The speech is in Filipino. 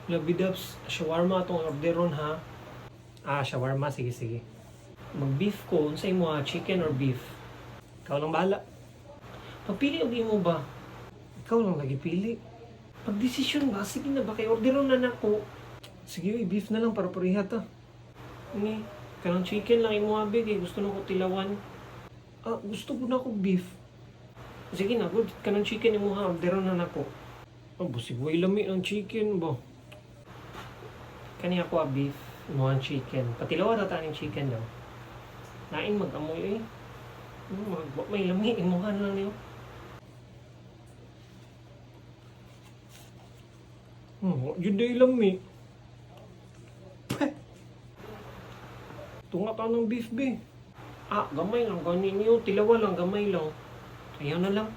Labidabs, shawarma itong orderon ha. Shawarma, sige sige. Mag-beef ko, unsay mo ha, chicken or beef? Ikaw lang bahala. Pagpili og imo ba? Ikaw lang lagi pili. Pagdesisyon ba, sige na ba kay orderon na nako. Sige, beef na lang para pareha ta. Ni, kanang chicken lang imo abi kay gusto na ko tilawan. Gusto ko na ko beef. Sige na, good. Kanang chicken imo ha, orderon na nako. Busig way lami ang chicken ba? Kani ako beef, imo ang chicken. Patilawan na ta ning chicken daw. Nain mag-amoy eh. May lami, imuhan lang niyo. Yun day lami. Tunga ka ng beef be. Gamay lang. Ganin niyo. Tilawa lang. Gamay lang. Ayaw na lang.